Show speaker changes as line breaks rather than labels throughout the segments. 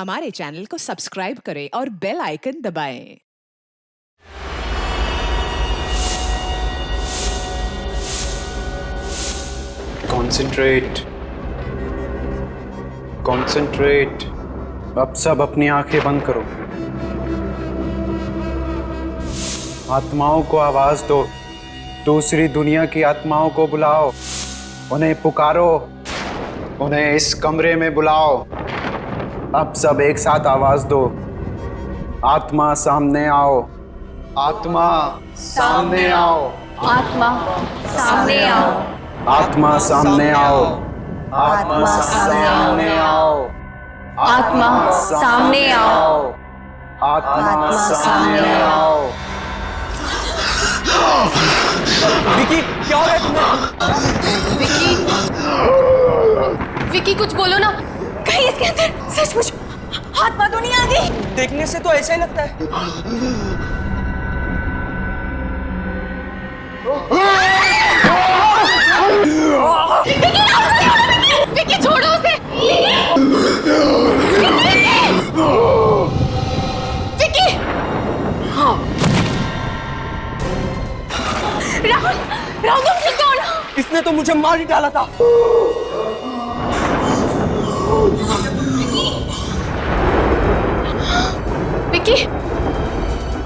हमारे चैनल को सब्सक्राइब करें और बेल आइकन दबाएं।
Concentrate, concentrate. अब सब अपनी आंखें बंद करो। आत्माओं को आवाज दो, दूसरी दुनिया की आत्माओं को बुलाओ, उन्हें पुकारो, उन्हें इस कमरे में बुलाओ। अब सब एक साथ आवाज दो, आत्मा सामने आओ, आत्मा सामने आओ,
आत्मा सामने आओ,
आत्मा सामने आओ, आत्मा सामने आओ,
आत्मा सामने आओ,
आत्मा सामने आओ।
विकी, क्या हो रहा है तुम्हें?
विकी, विकी कुछ बोलो ना, कहीं इसके अंदर सचमुच आत्मा तो नहीं आ गई?
देखने से तो ऐसा ही लगता है।
विकी छोड़ो उसे। विकी, राहुल, राहुल तुम ठीक हो ना?
इसने तो मुझे मार ही डाला था।
विकी,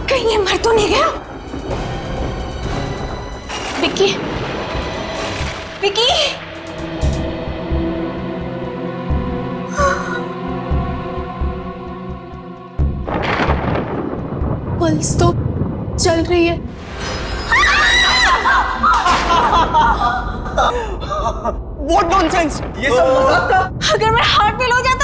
कहीं ये मर तो नहीं गया? विकी, विकी, पल्स तो चल रही है।
What nonsense! ये सब मजाक था।
अगर मेरा हार्ट फेल हो जाता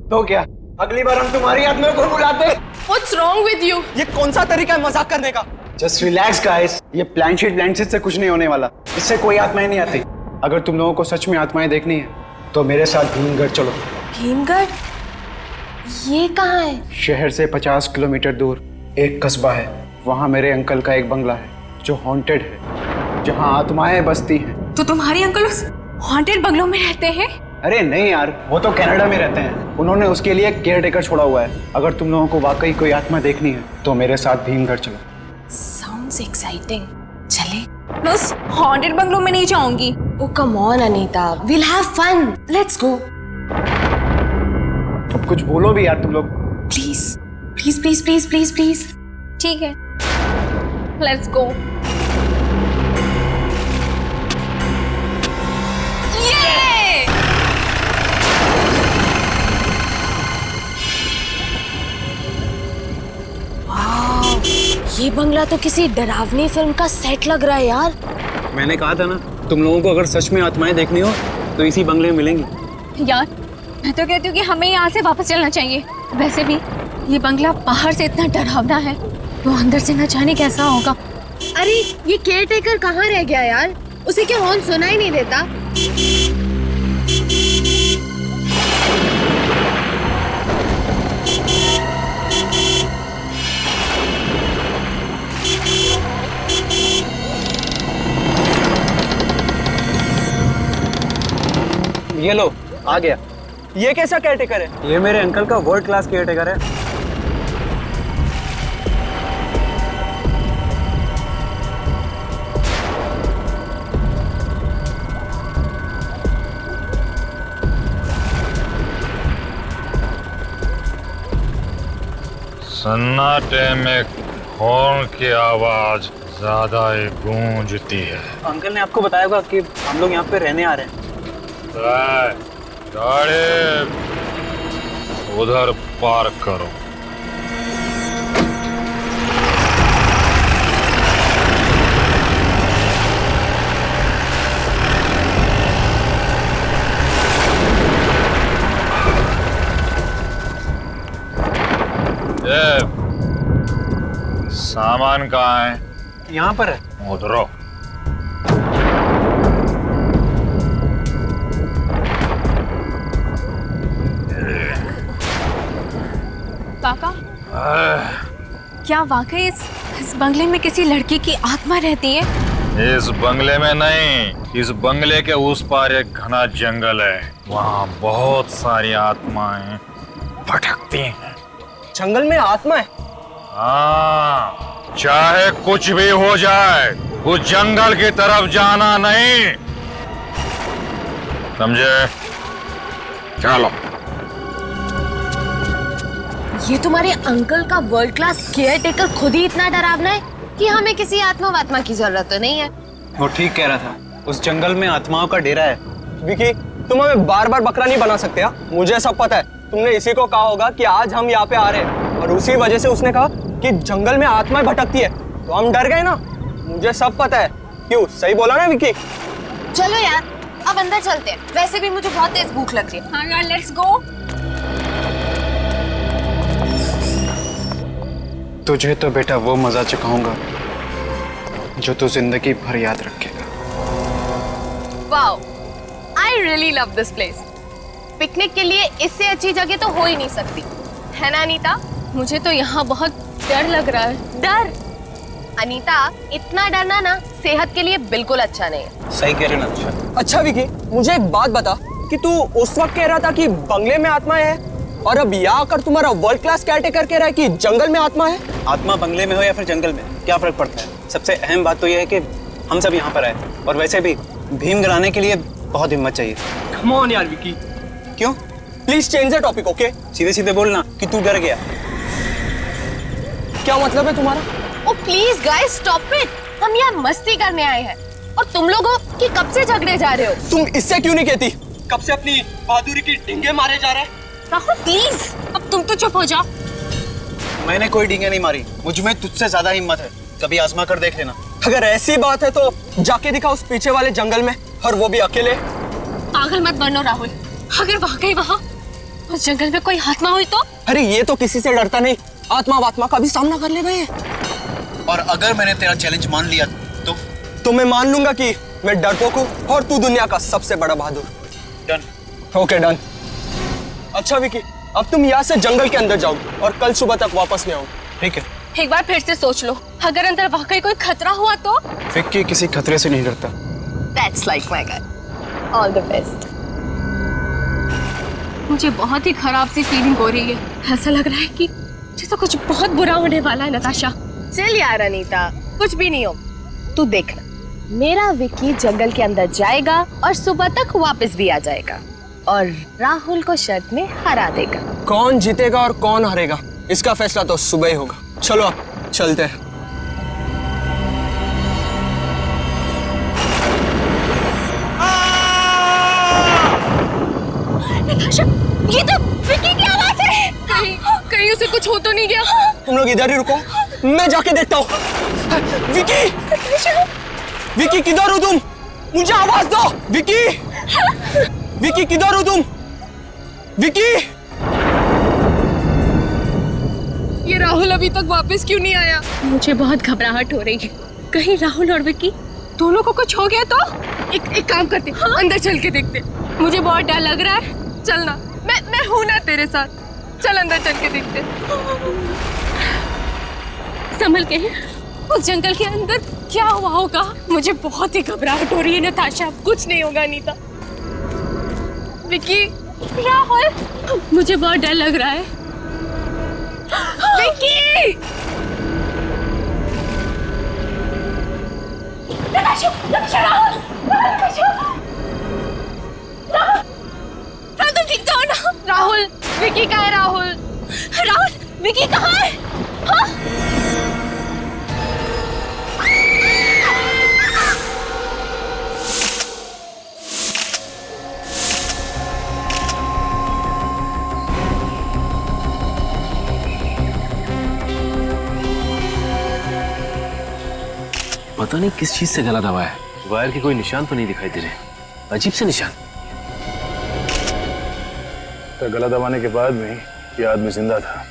तो क्या, अगली बार हम तुम्हारी आत्मा को बुलाते।
What's wrong with you?
ये कौन सा तरीका है मजाक करने का?
जस्ट रिलैक्स गाइस, ये प्लानशीट से कुछ नहीं होने वाला। इससे कोई आत्माएं नहीं आती। अगर तुम लोगों को सच में आत्माएं देखनी है तो मेरे साथ भीमगढ़ चलो।
भीमगढ़? ये कहाँ है?
शहर से 50 किलोमीटर दूर एक कस्बा है। वहाँ मेरे अंकल का एक बंगला है जो हॉन्टेड है, जहाँ आत्माएं बसती हैं।
तो तुम्हारे अंकल उस हॉन्टेड बंगलों में रहते हैं?
अरे नहीं यार, वो तो कनाडा में रहते हैं। उन्होंने उसके लिए केयर टेकर छोड़ा हुआ है। अगर तुम लोगों को वाकई कोई आत्मा देखनी है तो मेरे साथ भीमगढ़ चलो।
Sounds exciting. चले? मैं उस हॉन्टेड बंगलों में नहीं जाऊंगी। Oh come on Anita, we'll have fun. Let's go.
अब कुछ बोलो भी यार तुम लोग।
Please, please, please, please, please, please. ठीक है. Let's go. Yay! Wow, ये बंगला तो किसी डरावनी फिल्म का सेट लग रहा है यार।
मैंने कहा था ना, तुम लोगों को अगर सच में आत्माएं देखनी हो तो इसी बंगले में मिलेंगी।
यार मैं तो कहती हूँ कि हमें यहाँ से वापस चलना चाहिए। वैसे भी ये बंगला बाहर से इतना डरावना है तो अंदर से न जाने कैसा होगा।
अरे ये केयर टेकर कहाँ रह गया यार? उसे क्या हॉर्न सुना ही नहीं देता?
ये लो, आ गया।
ये कैसा केयरटेकर है?
ये मेरे अंकल का वर्ल्ड क्लास केयर टेकर है।
सन्नाटे में हॉर्न की आवाज ज्यादा ही गूंजती है।
अंकल ने आपको बताया होगा कि हम लोग यहाँ पे रहने आ रहे हैं।
गाड़ी उधर पार्क करो। ये सामान कहाँ है?
यहाँ पर है।
उधरो।
काका, क्या वाकई इस बंगले में किसी लड़की की आत्मा रहती है?
इस बंगले में नहीं, इस बंगले के उस पार एक घना जंगल है। वहाँ बहुत सारी आत्माएं भटकती हैं।
जंगल में आत्मा है?
हाँ, चाहे कुछ भी हो जाए, उस जंगल की तरफ जाना नहीं, समझे? चलो।
ये तुम्हारे अंकल का वर्ल्ड क्लास केयर टेकर खुद ही इतना डरावना है कि हमें किसी आत्मा वात्मा की जरूरत तो नहीं है।
वो ठीक कह रहा था, उस जंगल में आत्माओं का डेरा है।
विकी, तुम हमें बार बार बकरा नहीं बना सकते हा? मुझे सब पता है। तुमने इसी को कहा होगा कि आज हम यहाँ पे आ रहे हैं, और उसी वजह से उसने कहा कि जंगल में आत्माएं भटकती है, तो हम डर गए ना। मुझे सब पता है। क्यों, सही बोला ना विकी?
चलो यार, अब अंदर चलते हैं। वैसे भी मुझे बहुत तेज भूख लग रही है।
हाँ यार, लेट्स गो।
तुझे तो बेटा वो मजा चखाऊंगा जो तू जिंदगी भर याद रखेगा।
Wow, I really love this place. Picnic के लिए इससे अच्छी जगह तो हो ही नहीं सकती, है ना अनीता?
मुझे तो यहाँ बहुत डर लग रहा है।
डर? अनीता, इतना डरना ना सेहत के लिए बिल्कुल अच्छा नहीं है।
सही कह रहे ना तुझे।
अच्छा विकी, मुझे एक बात बता कि तू उस वक्त कह रहा था कि बंगले में आत्माएं है, और अब यहाँ आकर तुम्हारा वर्ल्ड क्लास केयरटेकर कह रहा है कि जंगल में आत्मा है।
आत्मा बंगले में हो या फिर जंगल में, क्या फर्क पड़ता है? सबसे अहम बात तो यह है कि हम सब यहाँ पर आए, और वैसे भी भीम गिराने के लिए बहुत हिम्मत चाहिए।
कम ऑन यार विकी।
क्यों?
Please change the topic, okay?
सीधे सीधे बोलना कि तू डर गया।
क्या मतलब है तुम्हारा?
ओ प्लीज गाइस, स्टॉप इट। हम यहाँ मस्ती करने आए हैं, और तुम लोगों की कब से झगड़े जा रहे हो?
तुम इससे क्यों नहीं कहती? कब से अपनी बहादुरी की डिंगे मारे जा रहे हैं?
राहुल प्लीज,
अब तुम तो चुप हो जाओ।
मैंने कोई डींगे नहीं मारी, मुझ में तुझसे ज्यादा हिम्मत है, कभी आजमा कर देख लेना।
अगर ऐसी बात है तो जाके दिखा उस पीछे वाले जंगल में, और वो भी अकेले।
पागल मत बनो राहुल। अगर वाकई वहाँ उस जंगल में कोई आत्मा हुई तो?
अरे ये तो किसी से डरता नहीं, आत्मा वात्मा का भी सामना कर ले भाई।
और अगर मैंने तेरा चैलेंज मान लिया तो
मैं मान लूंगा कि मैं डरपोक हूँ और तू दुनिया का सबसे बड़ा बहादुर।
डन।
Okay done. अच्छा विकी, अब तुम यहाँ से जंगल के अंदर जाओ और कल सुबह तक वापस नहीं आओ, ठीक है?
एक बार फिर से सोच लो, अगर अंदर वाकई कोई खतरा हुआ तो?
विक्की किसी खतरे से नहीं डरता।
That's like my guy. All the best.
मुझे बहुत ही खराब सी फीलिंग हो रही है। ऐसा लग रहा है कि जैसे कुछ बहुत बुरा होने वाला है। नताशा,
चल यार अनीता, कुछ भी नहीं हो। तू देखना, मेरा विक्की जंगल के अंदर जाएगा और सुबह तक वापस भी आ जाएगा, और राहुल को शर्त में हरा देगा।
कौन जीतेगा और कौन हारेगा, इसका फैसला तो सुबह ही होगा। चलो अब चलते हैं।
नताशा, ये तो विक्की की आवाज है। कहीं उसे कुछ हो तो नहीं गया?
तुम लोग इधर ही रुको, मैं जाके देखता हूँ। विकी, विकी किधर हो तुम? मुझे आवाज दो। विकी, विकी किधर हो तुम? विकी!
ये राहुल अभी तक वापस क्यों नहीं आया? मुझे बहुत घबराहट हो रही है। कहीं राहुल और विक्की दोनों को कुछ हो गया तो? एक काम करते, अंदर चल के देखते। मुझे बहुत डर लग रहा है। चलना, मैं हूं ना तेरे साथ। चल अंदर चल के देखते। संभल के। उस जंगल के अंदर क्या हुआ होगा? मुझे बहुत ही घबराहट हो रही है नताशा। कुछ नहीं होगा अनीता। विक्की, राहुल, मुझे बहुत डर लग रहा है। विक्की! नताशा, राहुल, तुम ठीक तो हो ना? राहुल, विक्की कहाँ है? राहुल, विक्की कहाँ है? हाँ?
पता नहीं किस चीज से गला दबाया है। वायर के कोई निशान तो नहीं दिखाई दे रहे, अजीब से निशान।
तो गला दबाने के बाद भी ये आदमी जिंदा था,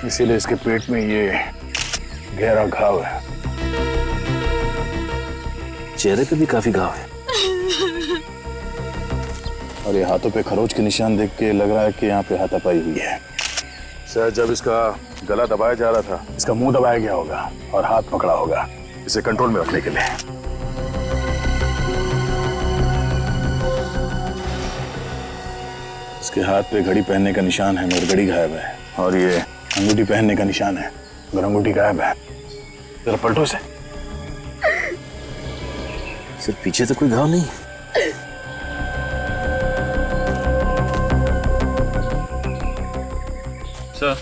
इसीलिए इसके पेट में ये गहरा घाव है।
चेहरे पे भी काफी घाव है,
और ये हाथों पे खरोच के निशान देख के लग रहा है कि यहाँ पे हाथापाई हुई है। शायद जब इसका गला दबाया जा रहा था, इसका मुंह दबाया गया होगा और हाथ पकड़ा होगा इसे कंट्रोल में रखने के लिए। इसके हाथ पे घड़ी पहनने का निशान है मगर घड़ी गायब है, और ये अंगूठी पहनने का निशान है मगर अंगूठी गायब है। जरा पलटो इसे।
सर पीछे तो कोई घाव नहीं। सर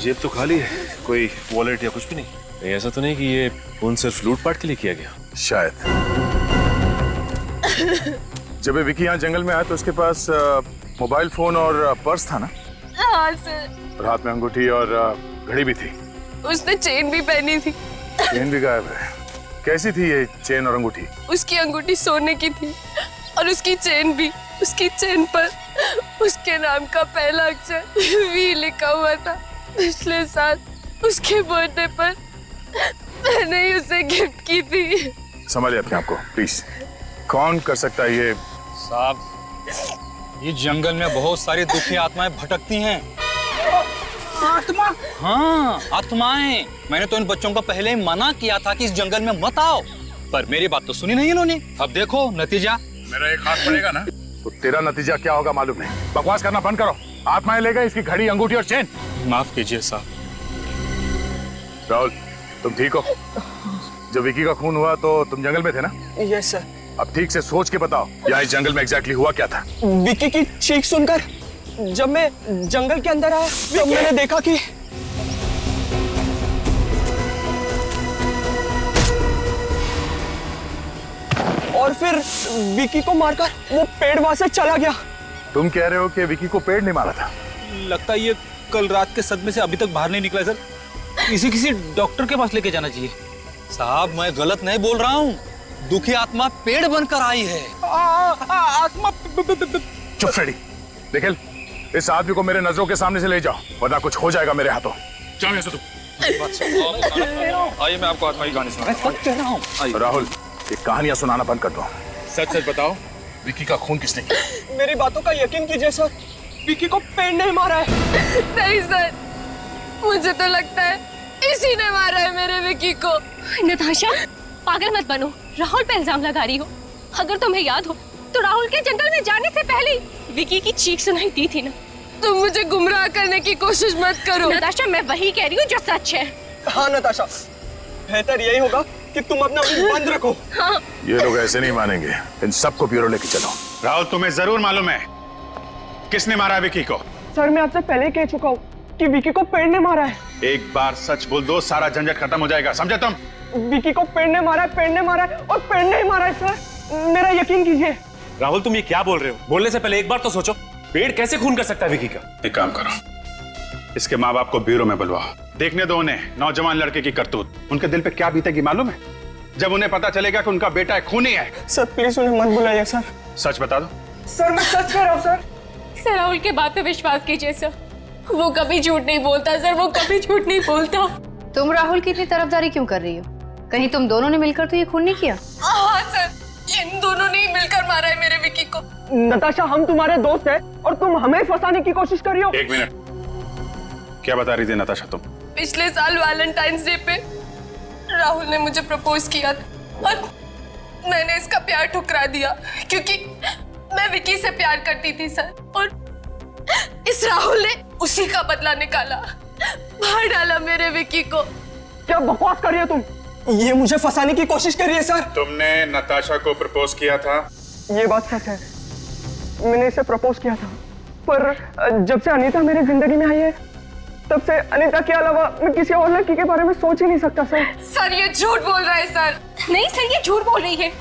जेब तो खाली है, कोई वॉलेट या कुछ भी नहीं। नहीं, ऐसा तो नहीं कि ये फोन सिर्फ लूटपाट के लिए किया गया?
शायद। जब ये विकी यहाँ जंगल में आया तो उसके पास मोबाइल फोन और पर्स था ना?
हाँ सर।
और हाथ में अंगूठी और घड़ी भी थी।
उसने चेन भी पहनी थी।
चेन भी गायब है। कैसी थी ये चेन और अंगूठी?
उसकी अंगूठी सोने की थी और उसकी चेन भी। उसकी चेन पर उसके नाम का पहला अक्षर वी लिखा हुआ था। पिछले साल उसके बर्थडे पर मैंने ही उसे गिफ्ट की थी।
संभालिए अपने आप को प्लीज। कौन कर सकता है ये?
साहब, ये जंगल में बहुत सारी दुखी आत्माएं भटकती हैं।
आत्मा?
हाँ, आत्माएं। मैंने तो इन बच्चों को पहले ही मना किया था कि इस जंगल में मत आओ, पर मेरी बात तो सुनी नहीं इन्होंने। अब देखो नतीजा।
मेरा एक हाथ पड़ेगा ना तो तेरा नतीजा क्या होगा मालूम नहीं। बकवास करना बंद करो। आत्माएं ले गए इसकी घड़ी, अंगूठी और चेन।
माफ कीजिए साहब।
राहुल, तुम ठीक हो? जब विकी का खून हुआ तो तुम जंगल में थे ना?
Yes sir.
अब ठीक से सोच के बताओ, यहाँ इस जंगल में एग्जैक्टली हुआ क्या था?
विकी की चीख सुनकर जब मैं जंगल के अंदर आया तब मैंने देखा कि और फिर विकी को मारकर वो पेड़ वहां से चला गया।
तुम कह रहे हो कि विकी को पेड़ नहीं मारा था?
लगता है ये कल रात के सदमे से अभी तक बाहर नहीं निकला सर। किसी डॉक्टर के पास लेके जाना चाहिए। साहब, मैं गलत नहीं बोल रहा हूँ। दुखी आत्मा पेड़ बनकर आई है। आत्मा।
चुप फ्रेडी। निखिल, इस आदमी को मेरे नजरों के सामने से ले जाओ वरना कुछ हो जाएगा मेरे हाथों। जाओ यहाँ से तुम।
आइए, मैं आपको आत्मा की कहानी सुनाऊं।
राहुल, ये कहानियां सुनाना बंद कर दो। सच सच बताओ, विकी का खून किसने किया?
मेरी बातों का यकीन कीजिए सर, विकी को पेड़ नहीं मारा है।
नहीं सर, मुझे तो लगता है इसी ने मारा है मेरे विकी को।
नताशा, पागल मत बनो। राहुल पे इल्जाम लगा रही हो। अगर तुम्हें याद हो तो राहुल के जंगल में जाने से पहले विकी की चीख सुनाई दी थी ना।
तुम मुझे गुमराह करने की कोशिश मत करो।
नताशा, मैं वही कह रही हूँ जो सच है।
हाँ नताशा, बेहतर यही होगा कि तुम अपना मुंह बंद रखो।
हाँ।
ये लोग ऐसे नहीं मानेंगे। इन सबको ब्यूरो लेके चलो।
राहुल, तुम्हें जरूर मालूम है किसने मारा है विकी को?
सर, मैं आपसे पहले ही कह चुका हूँ कि विकी को पेड़ ने मारा है।
एक बार सच बोल दो, सारा झंझट खत्म हो जाएगा, समझे तुम?
विकी को पेड़ ने मारा है, पेड़ ने मारा है और पेड़ ने ही मारा है सर। मेरा यकीन कीजिए।
राहुल, तुम ये क्या बोल रहे हो? बोलने से पहले एक बार तो सोचो, पेड़ कैसे खून कर सकता है विकी का?
एक काम करो, इसके माँ बाप को ब्यूरो में बुलवाओ। देखने दो उन्हें नौजवान लड़के की करतूत। उनके दिल पे क्या बीतेगी मालूम है जब उन्हें पता चलेगा कि उनका बेटा एक खूनी है।
सर प्लीज उन्हें मत बुलाइए सर।
सच बता दो।
सर मैं सच कह रहा हूँ सर।
सर, राहुल के बात पे विश्वास कीजिए सर। वो कभी झूठ नहीं बोलता सर, वो कभी झूठ नहीं बोलता।
तुम राहुल की इतनी तरफदारी क्यों कर रही हो? कहीं तुम दोनों ने मिलकर तो ये खून नहीं किया?
हाँ सर, इन दोनों ने ही मिलकर मारा है मेरे विकी को।
नताशा, हम तुम्हारे दोस्त हैं और तुम हमें फंसाने की कोशिश कर रही हो।
एक मिनट, क्या बता रही थी नताशा तुम?
पिछले साल वैलेंटाइंस डे पे राहुल ने मुझे प्रपोज किया था और मैंने इसका प्यार ठुकरा दिया क्योंकि मैं विकी से प्यार करती थी सर। और इस राहुल ने उसी का बदला निकाला, मार डाला मेरे विकी को।
क्या बकवास कर रही हो तुम? ये मुझे फंसाने की कोशिश कर रही है सर।
तुमने नताशा को प्रपोज किया था?
ये बात सच है, मैंने इसे प्रपोज किया था, पर जब से अनीता मेरी जिंदगी में आई है तब से अनीता के अलावा मैं किसी और लड़की के बारे में सोच ही नहीं सकता सर।
सर, ये झूठ बोल रहा है सर।
नहीं सर, ये झूठ बोल रही है।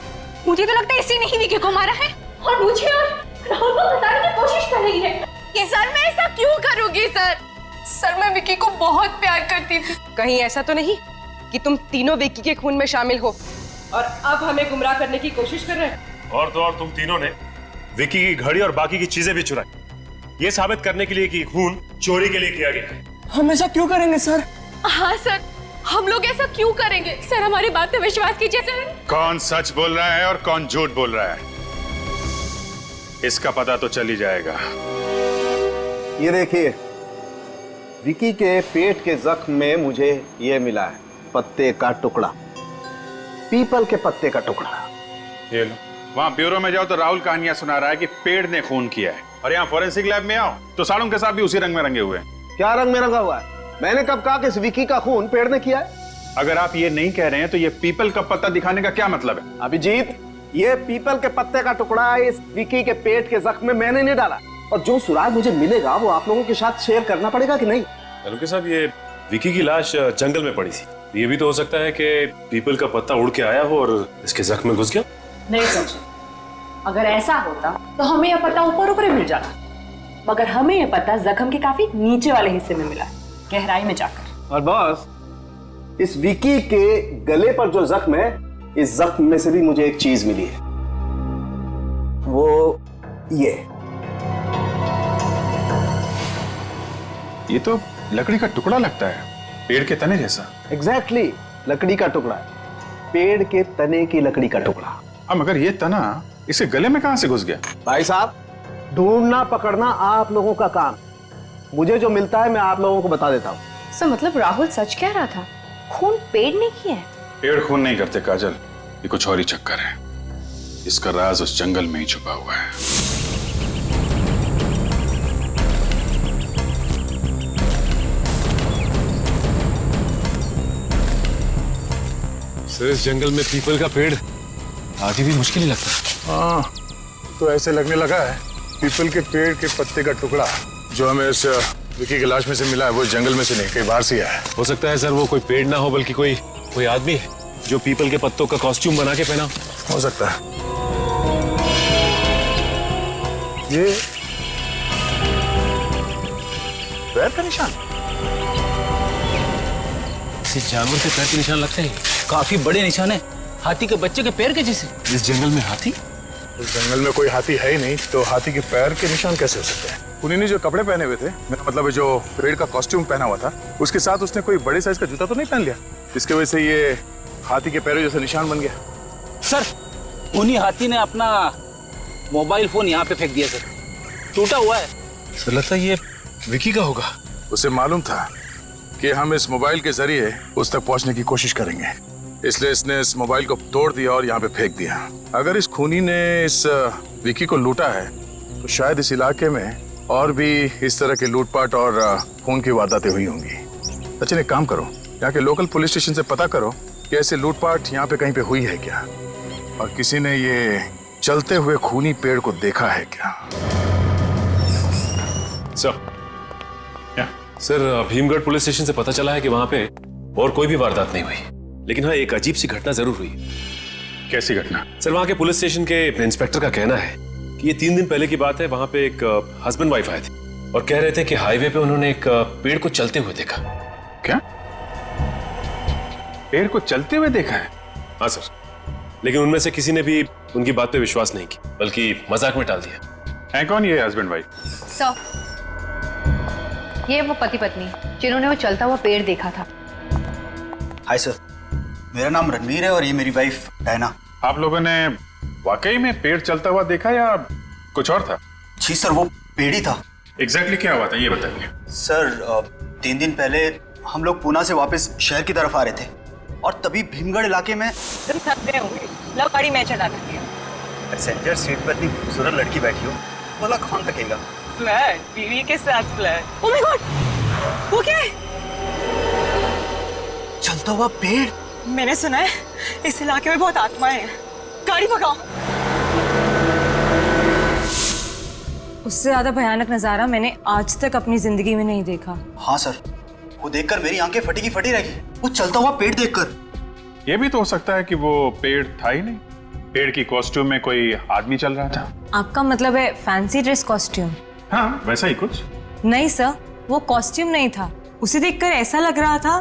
मुझे तो लगता है इसी ने ही विकी को मारा है और मुझे और राहुल को फंसाने की कोशिश कर रही है।
ये सर, मैं ऐसा क्यों करूंगी सर? सर, मैं विकी को बहुत प्यार करती थी।
कहीं ऐसा तो नहीं कि तुम तीनों विकी के खून में शामिल हो और अब हमें गुमराह करने की कोशिश कर रहे हैं?
और तो और तुम तीनों ने विकी की घड़ी और बाकी की चीजें भी चुराई, ये साबित करने के लिए कि खून चोरी के लिए किया गया है।
हम ऐसा क्यों करेंगे सर?
हाँ सर, हम लोग ऐसा क्यों करेंगे? सर, हमारी बात पे विश्वास कीजिए सर।
कौन सच बोल रहा है और कौन झूठ बोल रहा है, इसका पता तो चल ही जाएगा।
ये देखिए, विकी के पेट के जख्म में मुझे ये मिला है, पत्ते का टुकड़ा, पीपल के पत्ते का टुकड़ा।
ये लो। वहाँ ब्यूरो में जाओ तो राहुल कहानियां सुना रहा है कि पेड़ ने खून किया है, और यहाँ फॉरेंसिक लैब में आओ तो साड़ू के साथ भी उसी रंग में रंगे हुए हैं।
क्या रंग में रंगा हुआ है? मैंने कब कहा कि इस विकी का खून पेड़ ने किया है?
अगर आप ये नहीं कह रहे हैं तो ये पीपल का पत्ता दिखाने का क्या मतलब है?
अभिजीत, ये पीपल के पत्ते का टुकड़ा इस विकी के पेट के जख्म में मैंने नहीं डाला, और जो सुराग मुझे मिलेगा वो आप लोगों के साथ शेयर करना पड़ेगा कि नहीं?
के साहब, ये विकी की लाश जंगल में पड़ी थी, ये भी तो हो सकता है कि पीपल का पत्ता उड़ के आया हो और इसके जख्म में घुस गया।
नहीं समझे, अगर ऐसा होता तो हमें यह पता ऊपर ऊपर मिल जाता, मगर हमें यह पता जख्म के काफी नीचे वाले हिस्से में मिला, गहराई में जाकर।
और बॉस, इस विकी के गले पर जो जख्म है, इस जख्म में से भी मुझे एक चीज मिली है, वो
ये तो लकड़ी का टुकड़ा लगता है, पेड़ के तने जैसा।
एग्जैक्टली, लकड़ी का टुकड़ा, पेड़ के तने की लकड़ी का टुकड़ा।
अब मगर ये तना इसे गले में कहां से घुस गया?
भाई साहब, ढूंढना पकड़ना आप लोगों का काम, मुझे जो मिलता है मैं आप लोगों को बता देता हूँ।
सो मतलब राहुल सच कह रहा था, खून पेड़ ने किया है?
पेड़ खून नहीं करते काजल, ये कुछ और ही चक्कर है। इसका राज उस जंगल में ही छुपा हुआ है।
सर, इस जंगल में पीपल का पेड़ आगे भी मुश्किल ही लगता है।
हाँ, तो ऐसे लगने लगा है पीपल के पेड़ के पत्ते का टुकड़ा जो हमें इस विकी की लाश में से मिला है वो जंगल में से नहीं, कहीं बाहर से आया है।
हो सकता है सर वो कोई पेड़ ना हो बल्कि कोई आदमी है जो पीपल के पत्तों का कॉस्ट्यूम बना के पहना
हो सकता है। ये पैर का निशान,
किसी जानवर के पैर के निशान लगते हैं।
काफी बड़े निशान है, हाथी के बच्चे के पैर के जैसे।
इस जंगल में हाथी?
इस जंगल में कोई हाथी है ही नहीं, तो हाथी के पैर के निशान कैसे हो सकते हैं? उन्हीं ने जो कपड़े पहने हुए थे, मेरा मतलब है जो पेड़ का कॉस्ट्यूम पहना हुआ था, उसके साथ उसने कोई बड़े साइज का जूता तो नहीं पहन लिया, इसकी वजह से ये हाथी के पैरों जैसा निशान बन गया।
सर, उन्हीं हाथी ने अपना मोबाइल फोन यहाँ पे फेंक दिया सर, टूटा हुआ है।
सर लगता है ये विकी का होगा।
उसे मालूम था कि हम इस मोबाइल के जरिए उस तक पहुंचने की कोशिश करेंगे, इसलिए इसने इस मोबाइल को तोड़ दिया और यहाँ पे फेंक दिया। अगर इस खूनी ने इस विकी को लूटा है तो शायद इस इलाके में और भी इस तरह के लूटपाट और खून की वारदातें हुई होंगी। अच्छा, एक काम करो, यहाँ के लोकल पुलिस स्टेशन से पता करो कि ऐसे लूटपाट यहाँ पे कहीं पे हुई है क्या, और किसी ने ये चलते हुए खूनी पेड़ को देखा है क्या।
सर, भीमगढ़ पुलिस स्टेशन से पता चला है कि वहां पे और कोई भी वारदात नहीं हुई, लेकिन हाँ एक अजीब सी घटना जरूर हुई।
कैसी घटना?
सर, वहां के पुलिस स्टेशन के इंस्पेक्टर का कहना है कि ये 3 दिन पहले की बात है, वहां पे एक हस्बैंड वाइफ आए थे और कह रहे थे कि हाईवे पे उन्होंने एक पेड़ को चलते हुए देखा।
क्या? पेड़ को चलते हुए देखा है?
हाँ सर, लेकिन उनमें से किसी ने भी उनकी बात पे विश्वास नहीं किया, बल्कि मजाक में टाल दिया।
है कौन ये हस्बैंड वाइफ?
सर, ये वो पति पत्नी जिन्होंने वो चलता हुआ पेड़ देखा था।
हाय सर, मेरा नाम रणवीर है और ये मेरी वाइफ डायना।
आप लोगों ने वाकई में पेड़ चलता हुआ देखा या कुछ और था?
जी सर, वो पेड़ ही था।
एग्जैक्टली क्या हुआ था ये बताइए।
सर, 3 दिन पहले हम लोग पूना से वापस शहर की तरफ आ रहे थे और तभी भीमगढ़ इलाके में
गाड़ी में चला
पैसेंजर सीट पर इतनी खूबसूरत लड़की बैठी हो, बोला कौन रखेगा?
फ्लैट, बीवी के साथ फ्लैट। ओह माय गॉड, वो क्या है?
चलता हुआ पेड़।
मैंने सुना है इस इलाके में बहुत आत्माएं हैं, गाड़ी भगाओ। उससे ज्यादा भयानक नजारा मैंने आज तक अपनी जिंदगी में नहीं देखा।
हाँ सर, वो देखकर मेरी आंखें फटी की फटी रह गई, वो चलता हुआ पेड़ देखकर।
ये भी तो हो सकता है कि वो पेड़ था ही नहीं, पेड़ की कॉस्ट्यूम में कोई आदमी चल रहा था।
आपका मतलब है फैंसी ड्रेस कॉस्ट्यूम?
हाँ, वैसा ही कुछ।
नहीं सर, वो कॉस्ट्यूम नहीं था, उसे देखकर ऐसा लग रहा था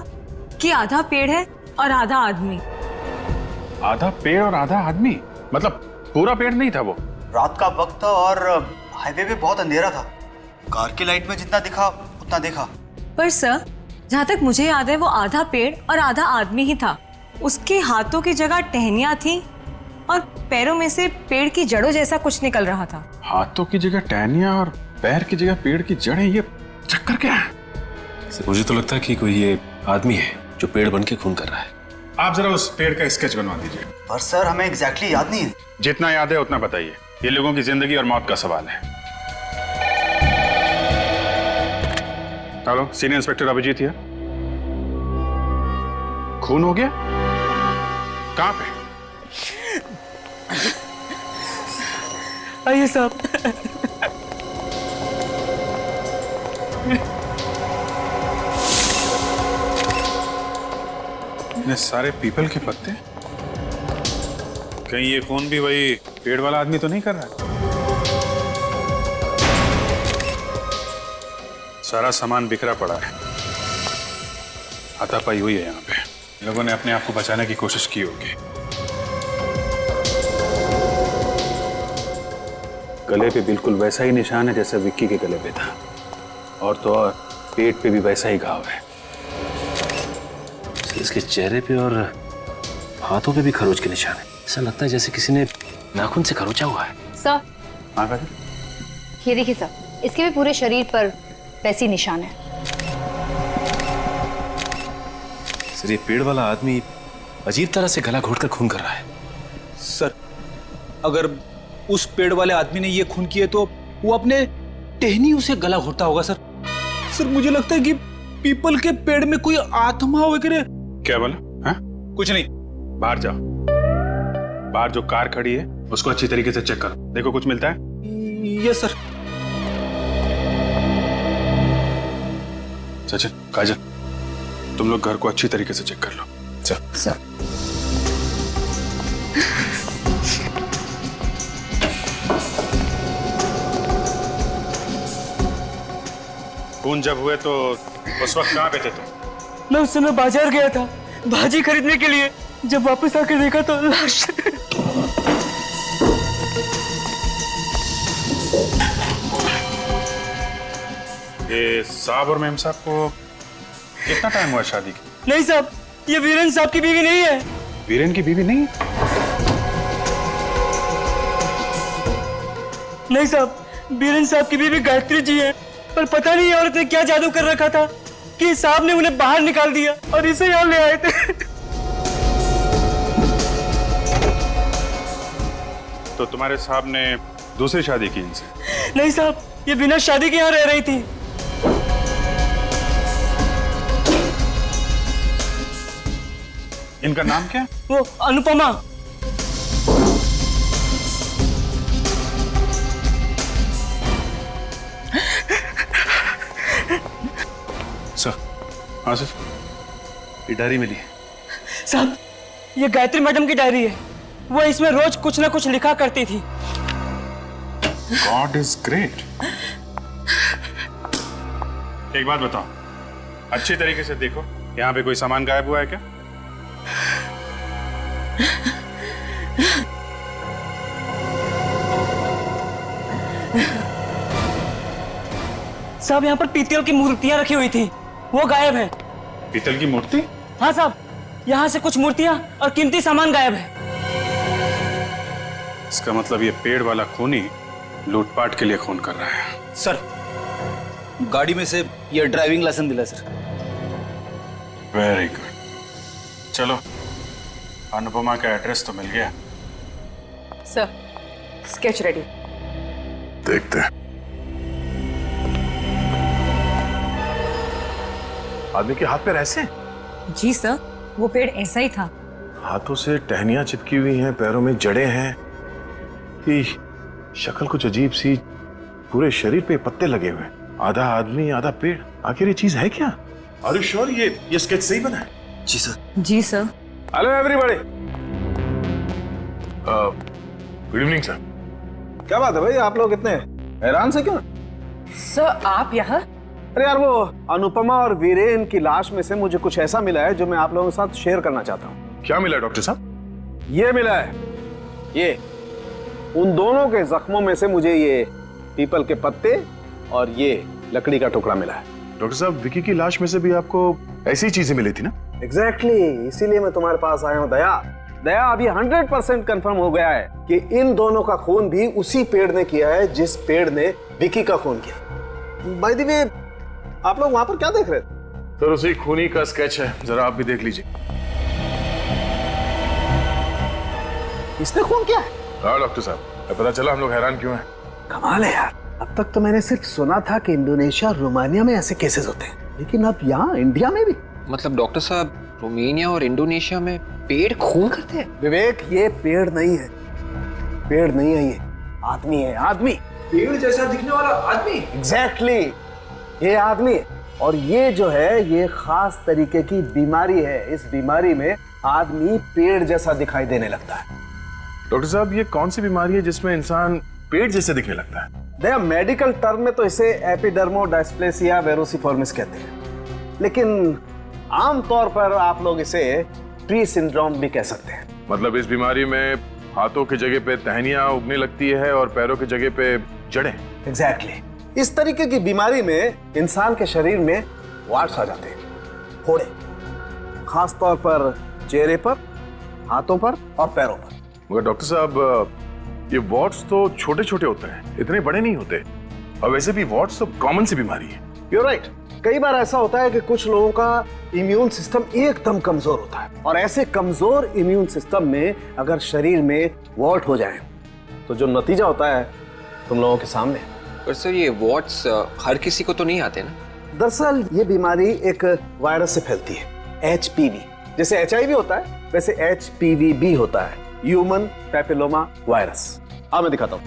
कि आधा पेड़ है और आधा आदमी।
आधा पेड़ और आधा आदमी? मतलब पूरा पेड़ नहीं था वो?
रात का वक्त था और हाईवे पे बहुत अंधेरा था, कार की लाइट में जितना दिखा उतना देखा।
पर सर, जहाँ तक मुझे याद है वो आधा पेड़ और आधा आदमी ही था। उसके हाथों की जगह टहनियां थी और पैरों में से पेड़ की जड़ों जैसा कुछ निकल रहा था।
हाथों की जगह टहनियां और पैर की जगह पेड़ की जड़ें, ये चक्कर क्या है?
मुझे तो लगता है कि कोई ये आदमी है जो पेड़ बन के खून कर रहा है।
आप जरा उस पेड़ का स्केच बनवा दीजिए।
पर सर हमें एग्जैक्टली याद नहीं है।
जितना याद है उतना बताइए, ये लोगों की जिंदगी और मौत का सवाल है। Hello, senior inspector Abhijeet here. खून हो गया? कहां पे?
आइए साहब।
इतने सारे पीपल के पत्ते, कहीं ये खून भी वही पेड़ वाला आदमी तो नहीं कर रहा है? सारा सामान बिखरा पड़ा है, हाथापाई हुई है यहाँ पे। लोगों ने अपने आप को बचाने की कोशिश की होगी। गले पे बिल्कुल वैसा ही निशान है जैसा विक्की के गले पे था, और तो और पेट पे भी वैसा ही घाव है।
इसके चेहरे पे और हाथों पे भी खरोच के निशान है। ऐसा लगता है जैसे किसी ने नाखून से खरोचा हुआ है।
सर,
हाँ भाई,
ये देखिए सर, इसके भी पूरे शरीर पर वैसी निशान है।
सर, ये पेड़ वाला आदमी अजीब तरह से गला घोटकर खून कर रहा है।
सर, अगर उस पेड़ वाले आदमी ने ये खून किए तो वो अपने टहनियों से गला घोटता होगा सर। सर, मुझे लगता है कि पीपल के पेड़ में कोई आत्मा वगैरह।
क्या बोला? हाँ?
कुछ नहीं।
बाहर जाओ, बाहर जो कार खड़ी है उसको अच्छी तरीके से चेक करो, देखो कुछ मिलता है।
Yes sir.
सचिन, काजल, तुम लोग घर को अच्छी तरीके से चेक कर लो। चल।
सर।
खून जब हुए तो उस वक्त कहाँ पे थे तुम?
मैं उस समय बाजार गया था भाजी खरीदने के लिए। जब वापस आकर देखा तो लाश।
ये साहब और मैम साहब को कितना टाइम हुआ शादी की?
नहीं साहब, ये वीरेन साहब की बीवी नहीं है।
वीरेन की बीवी नहीं है?
नहीं साहब, वीरेन साहब की बीवी गायत्री जी है। पर पता नहीं औरत ने क्या जादू कर रखा था कि साहब ने उन्हें बाहर निकाल दिया और इसे यहाँ ले आए थे।
तो तुम्हारे साहब ने दूसरी शादी की इनसे?
नहीं साहब, ये बिना शादी के यहाँ रह रही थी।
इनका नाम क्या है?
वो अनुपमा।
सर, हाँ सर, ये डायरी मिली है।
साहब, ये गायत्री मैडम की डायरी है। वो इसमें रोज कुछ ना कुछ लिखा करती थी।
God is great. एक बात बताओ, अच्छी तरीके से देखो, यहाँ पे कोई सामान गायब हुआ है क्या?
साहब, यहाँ पर पीतल की मूर्तियां रखी हुई थी, वो गायब है।
पीतल की मूर्ति?
हाँ साहब, यहाँ से कुछ मूर्तियां और कीमती सामान गायब है।
इसका मतलब ये पेड़ वाला खूनी लूटपाट के लिए खून कर रहा है।
सर, गाड़ी में से ये ड्राइविंग लाइसेंस दिला सर।
Very good. चलो, अनुपमा का एड्रेस तो मिल गया।
Sir, sketch ready.
देखते हैं। आदमी के हाथ पैर ऐसे?
जी सर, वो पेड़ ऐसा ही था।
हाथों से टहनियां चिपकी हुई हैं, पैरों में जड़ें हैं, कि शक्ल कुछ अजीब सी, पूरे शरीर पे पत्ते लगे हुए, आधा आदमी आधा पेड़। आखिर ये चीज है क्या? आर यू श्योर ये स्केच सही बना है?
जी सर।
जी sir.
Hello everybody.
Good evening sir.
क्या बात है भाई, आप लोग इतने हैरान से क्यों?
सर, आप यहाँ?
अरे यार, वो अनुपमा और वीरेन की लाश में से मुझे कुछ ऐसा मिला है जो मैं आप लोगों के साथ शेयर करना चाहता हूँ।
क्या मिला डॉक्टर साहब?
ये मिला है, ये उन दोनों के जख्मों में से मुझे ये पीपल के पत्ते और ये लकड़ी का टुकड़ा मिला है।
डॉक्टर साहब, विकी की लाश में से भी आपको ऐसी चीजें मिली थी ना?
एग्जैक्टली, इसीलिए मैं तुम्हारे पास आया हूँ दया। दया, अभी 100% कंफर्म हो गया है कि इन दोनों का खून भी उसी पेड़ ने किया है जिस पेड़ ने विकी का खून किया। बाय द वे, आप लोग वहां पर क्या देख रहे थे?
सर, उसी खूनी का स्केच है, जरा आप भी देख लीजिए।
इसने खून किया है?
हाँ डॉक्टर साहब, पता चला हम लोग हैरान क्यों हैं।
कमाल है यार, अब तक तो मैंने सिर्फ सुना था कि इंडोनेशिया और रोमानिया में ऐसे केसेस होते हैं, लेकिन अब यहाँ इंडिया में भी।
मतलब डॉक्टर साहब, रोमानिया और इंडोनेशिया में पेड़ खून करते हैं?
विवेक, ये पेड़ नहीं है, पेड़ नहीं है, ये आदमी है, आदमी।
पेड़ जैसा दिखने वाला आदमी?
एग्जैक्टली, ये आदमी है। और ये जो है, ये खास तरीके की बीमारी है। इस बीमारी में आदमी पेड़ जैसा दिखाई देने लगता है।
डॉक्टर साहब, ये कौन सी बीमारी है जिसमें इंसान पेड़ जैसे दिखने लगता है?
देखा, मेडिकल टर्म में तो इसे एपिडर्मोडायस्प्लेसिया वेरोसिफॉर्मिस कहते हैं, लेकिन आमतौर पर आप लोग इसे ट्री सिंड्रोम भी कह सकते हैं।
मतलब इस बीमारी में हाथों की जगह पे टहनियां उगने लगती है और पैरों की जगह पे जड़ें।
एग्जैक्टली। इस तरीके की बीमारी में इंसान के शरीर में वार्ट्स आ जाते हैं, फोड़े, खास तौर पर चेहरे पर, हाथों पर और पैरों पर।
मगर डॉक्टर साहब, ये वॉट्स तो छोटे छोटे होते हैं, इतने बड़े नहीं होते। और वैसे भी वॉट्स तो कॉमन सी बीमारी है।
You're right. कई बार ऐसा होता है कि कुछ लोगों का इम्यून सिस्टम एकदम कमजोर होता है, और ऐसे कमजोर इम्यून सिस्टम में अगर शरीर में वॉट हो जाए तो जो नतीजा होता है तुम लोगों के सामने।
पर सर, ये वॉट्स हर किसी को तो नहीं आते ना? दरअसल
ये बीमारी एक वायरस से फैलती है, HPV। जैसे HIV होता है, वैसे HPV भी होता है, ह्यूमन पैपिलोमा वायरस। अब मैं दिखाता हूं।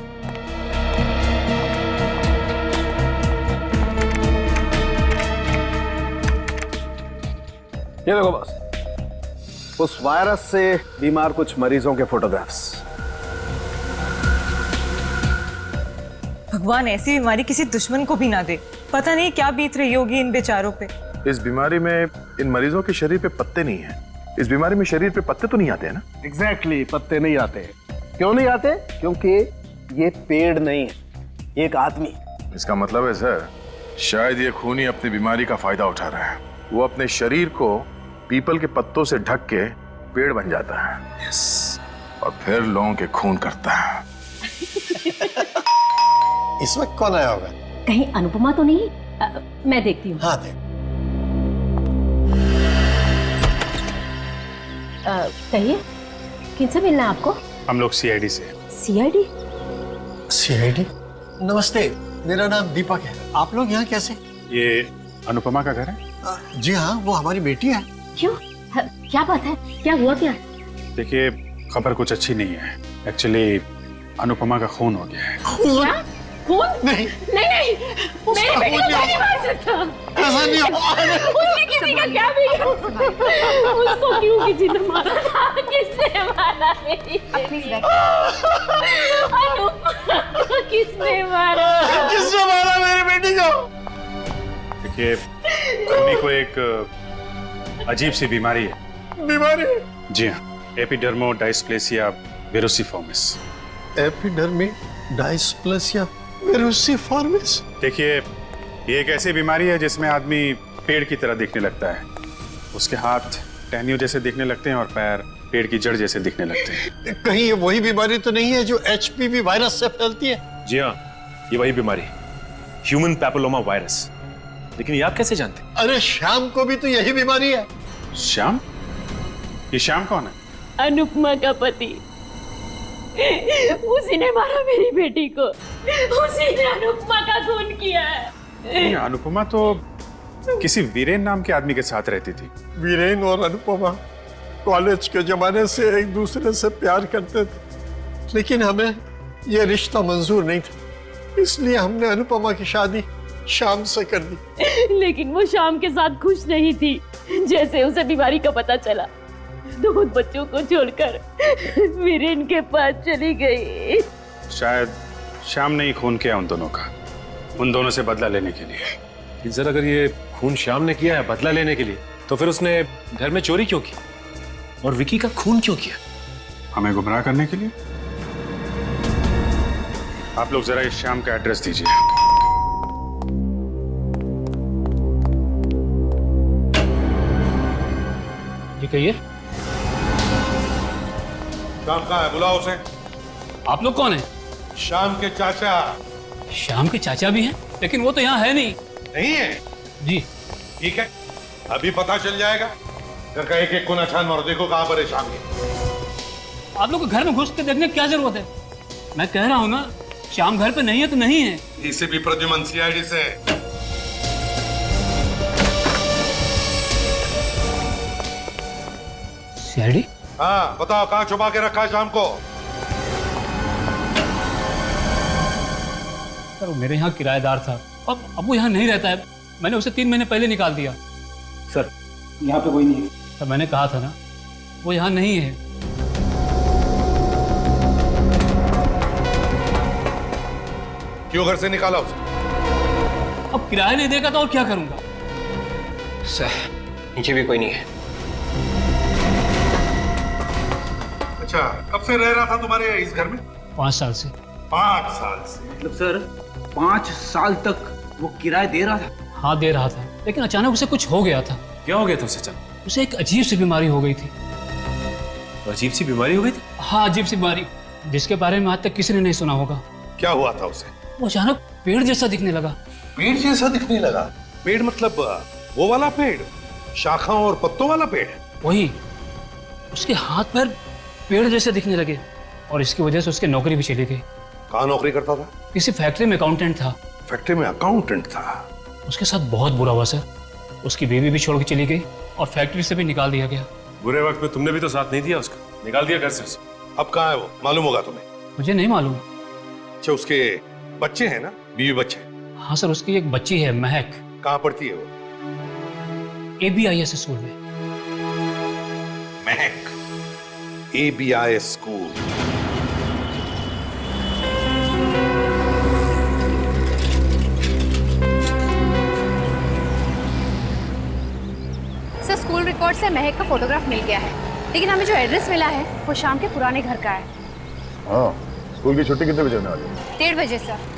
ये देखो बस, उस वायरस से बीमार कुछ मरीजों के फोटोग्राफ्स।
भगवान ऐसी बीमारी किसी दुश्मन को भी ना दे। पता नहीं क्या बीत रही होगी इन बेचारों पे।
इस बीमारी में इन मरीजों के शरीर पे पत्ते नहीं हैं। इस बीमारी में शरीर पे पत्ते तो नहीं आते हैं ना?
एग्जैक्टली, पत्ते नहीं आते। क्यों नहीं आते? क्योंकि ये पेड़ नहीं है, ये एक आदमी।
इसका मतलब है सर, शायद ये खूनी अपनी बीमारी का फायदा उठा रहा है। वो अपने शरीर को पीपल के पत्तों से ढक के पेड़ बन जाता है।
यस।
और फिर लोगों के खून करता है।
इस वक्त कौन आया होगा?
कहीं अनुपमा तो नहीं? मैं देखती हूँ।
हाँ देख।
कहिए, किनसे मिलना है आपको?
हम लोग CID से।
CID?
CID? नमस्ते, मेरा नाम दीपक है। आप लोग यहाँ कैसे?
ये अनुपमा का घर है?
जी हाँ, वो हमारी बेटी है।
क्यों? क्या बात है? क्या हुआ क्या?
देखिए, खबर कुछ अच्छी नहीं है। एक्चुअली अनुपमा का खून हो गया है।
क्या? खून?
नहीं
नहीं नहीं, मेरी बेटी को नहीं मार सकता।
ऐसा नहीं हो।
उसने किसी का क्या बिगाड़ा? उसको क्यों किसी ने मारा? किसने मारा मेरी बेटी? अनुपमा को किसने मारा?
किसने मारा मेरी बेटी को?
देखिए, खूनी को एक अजीब सी बीमारी है।
बीमारी?
जी हाँ, एपिडर्मोडायस्प्लेसिया वेरोसिफॉर्मिस।
एपिडर्मोडायस्प्लेसिया वेरोसिफॉर्मिस?
देखिए, ये एक ऐसी बीमारी है जिसमें आदमी पेड़ की तरह दिखने लगता है। उसके हाथ टहनियों जैसे दिखने लगते हैं और पैर पेड़ की जड़ जैसे दिखने लगते हैं।
कहीं ये वही बीमारी तो नहीं है जो HPV वायरस से फैलती है?
जी हाँ, ये वही बीमारी, ह्यूमन पैपिलोमा वायरस। लेकिन ये आप कैसे जानते?
अरे श्याम को भी तो यही बीमारी है।
श्याम? ये श्याम कौन है?
अनुपमा का पति। उसी ने मारा मेरी बेटी को। उसी ने अनुपमा का खून किया है।
अनुपमा तो किसी वीरेन नाम के आदमी के साथ रहती थी।
वीरेन और अनुपमा कॉलेज के जमाने से एक दूसरे से प्यार करते थे, लेकिन हमें यह रिश्ता मंजूर नहीं था, इसलिए हमने अनुपमा की शादी शाम से कर दी।
लेकिन वो शाम के साथ खुश नहीं थी। जैसे उसे बीमारी का पता चला, 2 बच्चों को छोड़कर वीरेन के पास चली गई।
शायद श्याम ने ही खून किया उन दोनों का, उन दोनों से बदला लेने के लिए।
सर, अगर ये खून श्याम ने किया है बदला लेने के लिए, तो फिर उसने घर में चोरी क्यों की और विकी का खून क्यों किया?
हमें गुमराह करने के लिए। आप लोग जरा इस श्याम का एड्रेस दीजिए।
ये कहिए,
श्याम कहाँ है? बुलाओ उसे।
आप लोग कौन हैं?
श्याम के चाचा।
श्याम के चाचा भी हैं, लेकिन वो तो यहाँ है नहीं।
नहीं है?
जी
ठीक है, अभी पता चल जाएगा। घर का एक एक कोना छान मारो, देखो कहाँ पर है श्याम।
आप लोग को घर में घुस के देखने की क्या जरूरत है? मैं कह रहा हूँ ना, श्याम घर पे नहीं है तो नहीं है।
इसे भी प्रद्युमन सीआईडी से।
सीआईडी?
हाँ बताओ, कहाँ छुपा के रखा है शाम को?
सर वो मेरे यहाँ किराएदार था, अब वो यहाँ नहीं रहता है। मैंने उसे 3 महीने पहले निकाल दिया।
सर यहाँ पे कोई नहीं है।
सर मैंने कहा था ना, वो यहाँ नहीं है।
क्यों घर से निकाला उसे?
अब किराया नहीं देगा तो और क्या करूंगा?
सर नीचे भी कोई नहीं है।
अच्छा, कब से रह रहा था तुम्हारे इस घर में?
5 साल से।
5 साल से?
मतलब सर 5 साल तक वो किराया दे रहा था?
हाँ दे रहा था, लेकिन अचानक उसे कुछ हो गया था।
क्या हो गया था उसे अचानक?
उसे एक अजीब सी बीमारी हो गई थी।
अजीब सी बीमारी हो गई थी?
हाँ अजीब सी बीमारी, जिसके बारे में आज तक किसी ने नहीं सुना होगा।
क्या हुआ था उसे?
वो अचानक पेड़ जैसा दिखने लगा।
पेड़ जैसा दिखने लगा? पेड़ मतलब वो वाला पेड़, शाखाओं और पत्तों वाला पेड़?
वही। उसके हाथ पैर पेड़ जैसे दिखने लगे और इसकी वजह से उसकी नौकरी भी चली गई।
कहाँ नौकरी करता था?
किसी फैक्ट्री में अकाउंटेंट था।
फैक्ट्री में अकाउंटेंट था?
उसके साथ बहुत बुरा हुआ सर। उसकी बीवी भी छोड़ के चली गई और फैक्ट्री से भी निकाल दिया गया।
बुरे वक्त में तुमने भी तो साथ नहीं दिया उसका, निकाल दिया घर से उसे।
अब कहाँ है वो, मालूम होगा तुम्हें?
मुझे नहीं मालूम।
अच्छा, उसके बच्चे हैं ना, बीवी बच्चे?
हाँ सर, उसकी एक बच्ची है महक।
कहाँ पढ़ती है वो?
ABIS स्कूल में।
महक ABIS school?
Sir school record से महक का फोटोग्राफ मिल गया है, लेकिन हमें जो एड्रेस मिला है वो शाम के पुराने घर का है।
हाँ, स्कूल की छुट्टी कितने बजे होने वाली है?
1:30 बजे सर।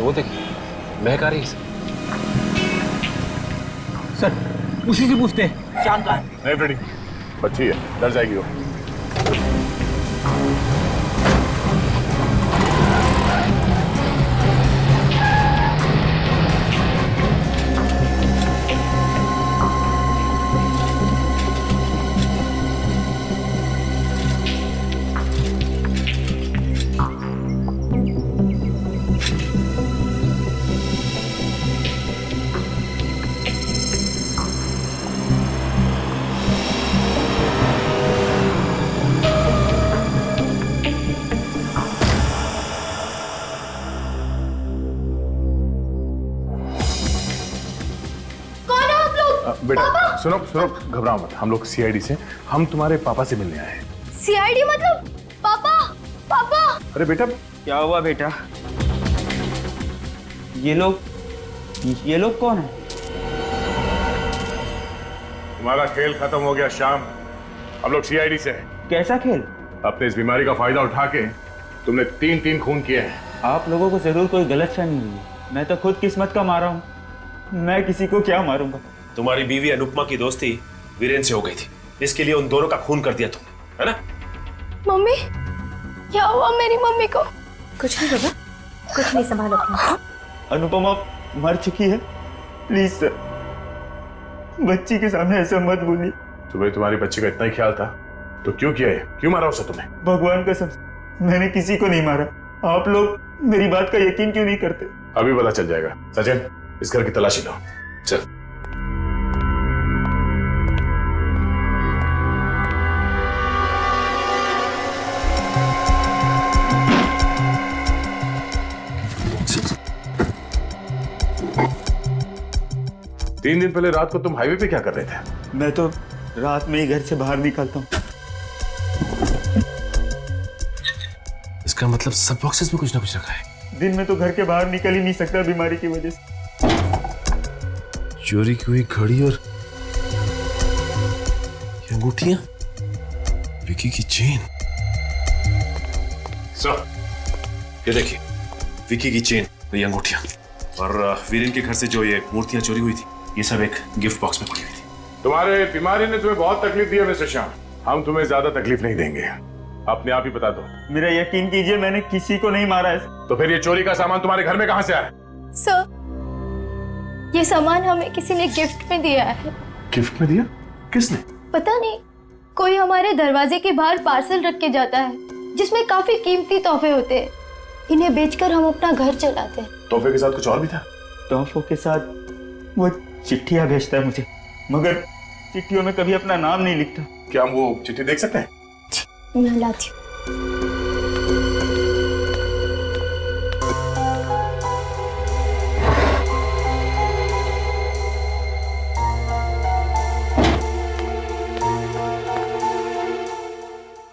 वो देखिए, महक आ रही है
सर उसी से पूछते हैं श्याम कहाँ है?
नहीं फ्रेडी, बच्ची है, डर जाएगी वो। बेटा सुनो सुनो, घबराओ मत, हम लोग CID से, हम तुम्हारे पापा से मिलने आए हैं।
CID मतलब पापा? पापा
अरे बेटा
क्या हुआ बेटा? ये लोग कौन है?
तुम्हारा खेल खत्म हो गया श्याम, हम लोग CID से हैं।
कैसा खेल?
अपने इस बीमारी का फायदा उठा के तुमने 3 खून किए हैं।
आप लोगों को जरूर कोई गलतफहमी हुई है। मैं तो खुद किस्मत का मारा हूँ, मैं किसी को क्या मारूंगा।
तुम्हारी बीवी अनुपमा की दोस्ती वीरेन से हो गई थी, इसके लिए उन दोनों का खून कर दिया तुमने, है ना?
मम्मी क्या हुआ मेरी मम्मी को?
कुछ नहीं बाबा, कुछ नहीं, संभालो अपना।
अनुपमा मर चुकी है, प्लीज सर बच्ची के सामने ऐसा मत बोलिए।
तुम्हें तुम्हारी बच्ची का इतना ही ख्याल था तो क्यों किया है? क्यों मारा उसे तुमने?
भगवान कसम मैंने किसी को नहीं मारा। आप लोग मेरी बात का यकीन क्यों नहीं करते?
अभी पता चल जाएगा। सचिन, इस घर की तलाशी लो, चल। तीन दिन पहले रात को तुम हाईवे पे क्या कर रहे थे?
मैं तो रात में ही घर से बाहर निकलता हूँ।
इसका मतलब सब बॉक्सेस में कुछ ना कुछ रखा है।
दिन में तो घर के बाहर निकल ही नहीं सकता बीमारी की वजह से।
चोरी की हुई घड़ी और ये अंगूठियां, विकी की चेन। सर ये देखिए, विकी की चेन, ये अंगूठियां और वीरेन के घर से जो ये मूर्तियां चोरी हुई थी, ये सब एक गिफ्ट बॉक्स में पड़ी हुई थी।
तुम्हारे बीमारी ने तुम्हें बहुत तकलीफ दी है मिस्टर श्याम। हम तुम्हें ज्यादा तकलीफ नहीं देंगे, अपने आप ही बता दो।
मेरा यकीन कीजिए, मैंने किसी को नहीं मारा है।
तो फिर ये चोरी का सामान तुम्हारे घर में कहां से आया?
सर, ये सामान हमें किसी ने गिफ्ट में दिया है।
गिफ्ट में दिया? किसने?
पता नहीं, कोई हमारे दरवाजे के बाहर पार्सल रख के जाता है जिसमें काफी कीमती तोहफे होते हैं। इन्हें बेचकर हम अपना घर चलाते हैं।
तोहफे के साथ कुछ और भी था?
तोहफों के साथ वो चिट्ठियां भेजता है मुझे, मगर चिट्ठियों में कभी अपना नाम नहीं लिखता।
क्या हम वो चिट्ठी देख सकते हैं?
मैं लाती हूँ।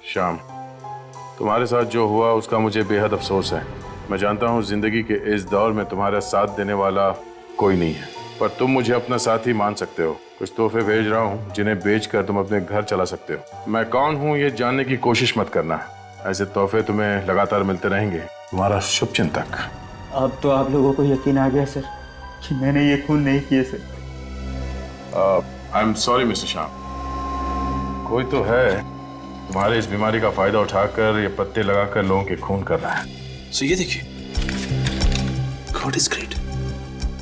श्याम, तुम्हारे साथ जो हुआ उसका मुझे बेहद अफसोस है। मैं जानता हूँ जिंदगी के इस दौर में तुम्हारा साथ देने वाला कोई नहीं है, पर तुम मुझे अपना साथी मान सकते हो। कुछ तोहफे भेज रहा हूँ जिन्हें बेचकर तुम अपने घर चला सकते हो। मैं कौन हूँ ये जानने की कोशिश मत करना, ऐसे तोहफे तुम्हें लगातार मिलते रहेंगे। तुम्हारा शुभचिंतक।
अब तो आप लोगों को यकीन आ गया सर कि मैंने ये खून नहीं किए sir.
I am sorry mister Shyam, कोई तो है तुम्हारे इस बीमारी का फायदा उठाकर ये पत्ते लगाकर लोगों के खून कर रहा है।
सो ये देखिए, गॉड इज ग्रेट।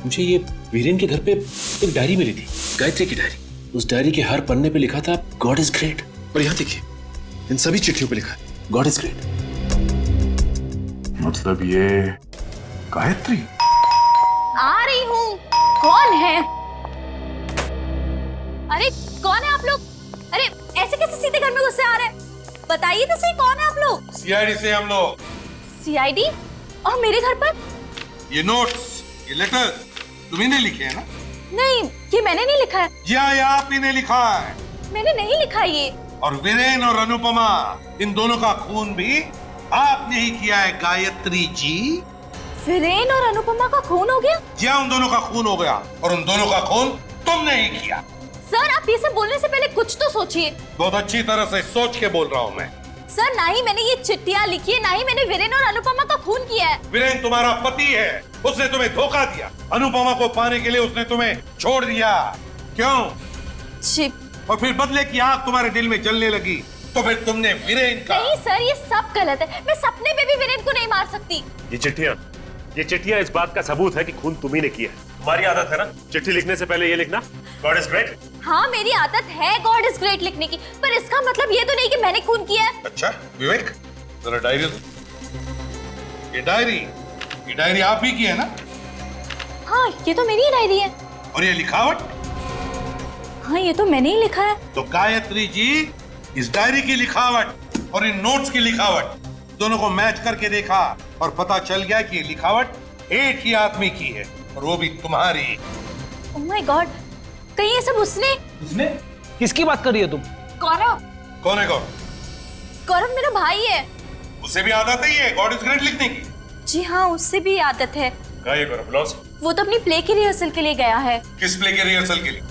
मुझे ये वीरेन के घर पे एक डायरी मिली थी, गायत्री की डायरी। उस डायरी के हर पन्ने पे लिखा था गॉड इज ग्रेट। और यहाँ देखिए, इन सभी चिट्ठियों पे लिखा है गॉड इज ग्रेट।
मतलब ये गायत्री?
आ रही हूँ। कौन है? अरे कौन है आप लोग? अरे ऐसे कैसे सीधे घर में घुसे आ रहे हैं? बताइए तो सही, कौन है आप लोग?
सीआईडी से हम लोग।
सीआईडी? और मेरे घर पर?
ये नोट्स, ये लेटर्स तुम्ही ने लिखे हैं ना?
नहीं, ये मैंने नहीं लिखा है।
ये आप ही ने लिखा है।
मैंने नहीं लिखा ये।
और वीरेन और अनुपमा, इन दोनों का खून भी आपने ही किया है गायत्री जी।
वीरेन और अनुपमा का खून हो गया?
जी हाँ, उन दोनों का खून हो गया, और उन दोनों का खून तुमने ही किया।
सर, आप ये सब बोलने से पहले कुछ तो सोचिए।
बहुत अच्छी तरह से सोच के बोल रहा हूँ मैं।
सर, ना ही मैंने ये चिट्ठियां लिखी है, ना ही मैंने वीरेन और अनुपमा का खून किया है।
वीरेन तुम्हारा पति है, उसने तुम्हें धोखा दिया। अनुपमा को पाने के लिए उसने तुम्हें छोड़ दिया। क्यों?
चिप।
और फिर बदले की आग तुम्हारे दिल में जलने लगी, तो फिर तुमने वीरेन का।
नहीं सर, ये सब गलत है। मैं सपने में भी वीरेन को नहीं मार सकती।
ये चिट्ठियां इस बात का सबूत है कि खून तुम्ही ने किया है। तुम्हारी आदत है ना चिट्ठी लिखने से पहले ये लिखना गॉड इज ग्रेट।
हाँ, मेरी आदत है गॉड इज ग्रेट लिखने की, पर इसका मतलब ये तो नहीं कि मैंने खून किया है।
अच्छा विवेक, जरा डायरी दो। ये डायरी आप ही की है ना?
हाँ, ये तो मेरी ही डायरी है।
और ये लिखावट?
हाँ, ये तो मैंने ही लिखा है।
तो गायत्री जी, इस डायरी की लिखावट और इन नोट्स की लिखावट दोनों को मैच करके देखा और पता चल गया कि ये लिखावट एक ही आदमी की है, और वो भी तुम्हारी।
ओह माय गॉड, कहीं ये सब उसने?
किसकी बात कर रही हो तुम?
गौरव।
कौन है गौरव?
गौरव मेरा भाई है।
उसे भी आदत है गॉड इज ग्रेट लिखने की?
जी हाँ, उससे भी आदत है।
क्या ये गौरव? बुलाओ।
वो तो अपनी प्ले की रिहर्सल के लिए गया है।
किस प्ले के रिहर्सल के लिए?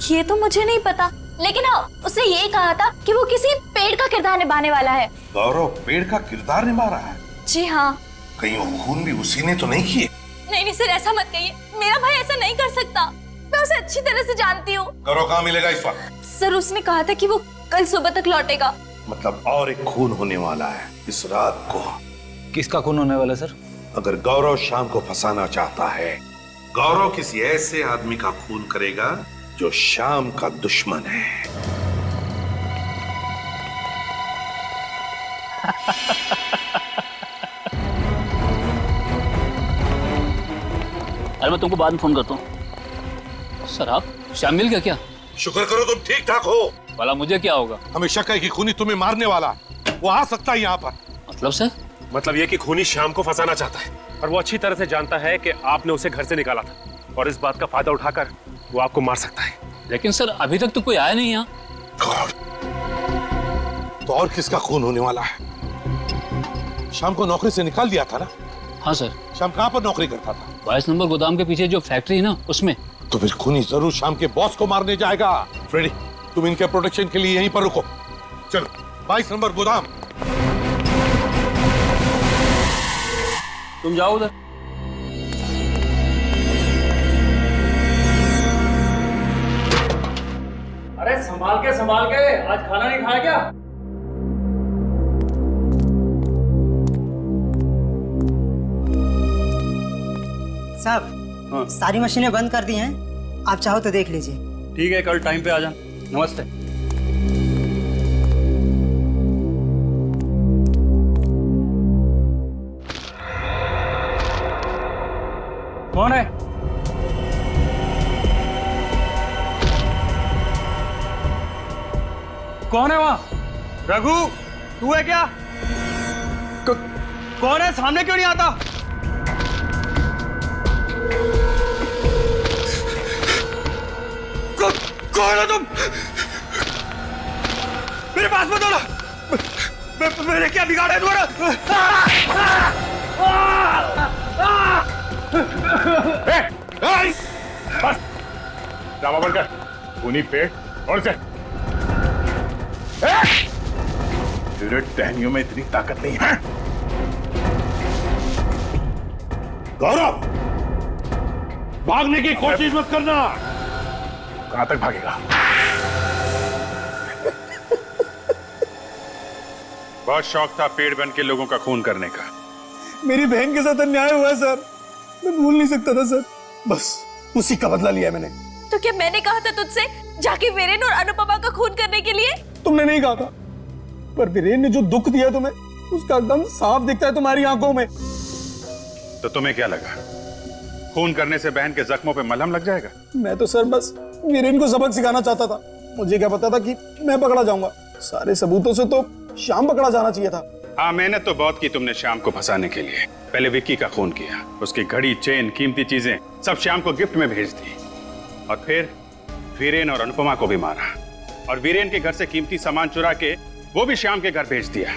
ये तो मुझे नहीं पता, लेकिन हाँ, उसने ये कहा था कि वो किसी पेड़ का किरदार निभाने वाला है।
गौरव पेड़ का किरदार निभा रहा है?
जी हाँ।
कहीं वो खून भी उसी ने तो नहीं किए?
नहीं सर, ऐसा मत कहिए। मेरा भाई ऐसा नहीं कर सकता। मैं उसे अच्छी तरह से जानती हूँ।
गौरव कहाँ मिलेगा इस वक्त?
सर, उसने कहा था कि वो कल सुबह तक लौटेगा।
मतलब और एक खून होने वाला है इस रात को।
किसका खून होने वाला सर?
अगर गौरव शाम को फंसाना चाहता है, गौरव किसी ऐसे आदमी का खून करेगा जो शाम का दुश्मन है।
अरे मैं तुमको बाद में फोन करता हूँ। सर, आप श्याम मिल गया क्या?
शुक्र करो तुम ठीक ठाक हो।
भला मुझे क्या होगा?
हमें शक है कि खूनी तुम्हें मारने वाला है। वो आ सकता है यहाँ पर।
मतलब सर?
मतलब ये कि खूनी श्याम को फंसाना चाहता है, और वो अच्छी तरह से जानता है कि आपने उसे घर से निकाला था, और इस बात का फायदा उठाकर वो आपको मार सकता है।
लेकिन सर, अभी तक तो कोई आया नहीं यहाँ।
तो और किसका खून होने वाला है? शाम को नौकरी से निकाल दिया था ना?
हाँ सर।
शाम कहाँ पर नौकरी करता था?
22 नंबर गोदाम के पीछे जो फैक्ट्री है ना, उसमें।
तो फिर खूनी जरूर शाम के बॉस को मारने जाएगा। फ्रेडी, तुम इनके प्रोटेक्शन के लिए यहीं पर रुको। चलो 22 नंबर गोदाम।
तुम जाओ उधर।
अरे संभाल के
संभाल के, आज खाना नहीं खाया क्या?
साहब सारी मशीनें बंद कर दी हैं, आप चाहो तो देख लीजिए।
ठीक है, कल टाइम पे आ जाना। नमस्ते। कौन है? कौन है वहां?
रघु, तू है क्या? कौन है? सामने क्यों नहीं आता? कौन हो तुम? मेरे पास मत आना। मेरे क्या बिगाड़ा है तुम्हारा?
बस ड्रामा बंद कर। उन्हीं पेट और से तेरे टहनियों में इतनी ताकत नहीं है। गौरव, भागने की कोशिश मत करना। कहां तक भागेगा?
बहुत शौक था पेड़ बन के लोगों का खून करने का।
मेरी बहन के साथ अन्याय हुआ है सर, मैं भूल नहीं सकता था सर, बस उसी का बदला लिया मैंने।
तो क्या मैंने कहा था तुझसे जाके वीरेन और अनुपमा का खून करने के लिए?
तुमने नहीं कहा था, पर वीरेन ने जो दुख दिया तुम्हें उसका एकदम साफ दिखता है तुम्हारी आंखों में।
तो तुम्हें क्या लगा खून करने से बहन के जख्मों पे मलहम लग जाएगा?
मैं तो सर बस वीरेन को सबक सिखाना चाहता था, मुझे क्या पता था कि मैं पकड़ा जाऊंगा। सारे सबूतों से तो श्याम पकड़ा जाना चाहिए था।
हाँ, मेहनत तो बहुत की तुमने श्याम को फंसाने के लिए। पहले विक्की का खून किया, उसकी घड़ी, चेन, कीमती चीजें सब श्याम को गिफ्ट में भेज दी, और फिर वीरेन और अनुपमा को भी मारा, और वीरेन के घर से कीमती सामान चुरा के वो भी श्याम के घर भेज दिया।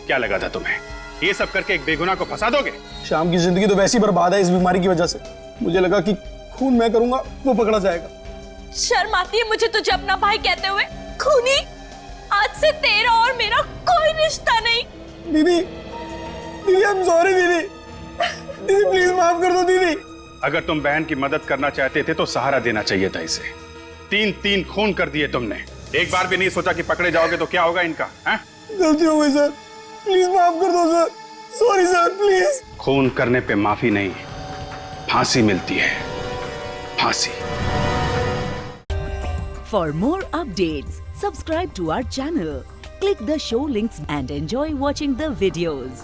क्या लगा था तुम्हें ये सब करके एक बेगुनाह को फंसा दोगे?
श्याम की जिंदगी तो वैसी बर्बाद है इस बीमारी की वजह से। मुझे लगा कि खून मैं करूंगा वो पकड़ा जाएगा।
शर्म आती है मुझे तुझे अपना भाई कहते हुए। खूनी? आज से तेरा और मेरा कोई रिश्ता नहीं।
दीदी, दीदी आई एम सॉरी दीदी, दीदी प्लीज माफ कर दो दीदी।
अगर तुम बहन की मदद करना चाहते थे तो सहारा देना चाहिए था इसे। 3 खून कर दिए तुमने, एक बार भी नहीं सोचा कि पकड़े जाओगे तो क्या होगा इनका?
गलती हो गई सर, प्लीज माफ कर दो सर, सॉरी सर प्लीज।
खून करने पे माफी नहीं, फांसी मिलती है, फांसी।
For more updates, subscribe to our channel, click the show links and enjoy watching the videos.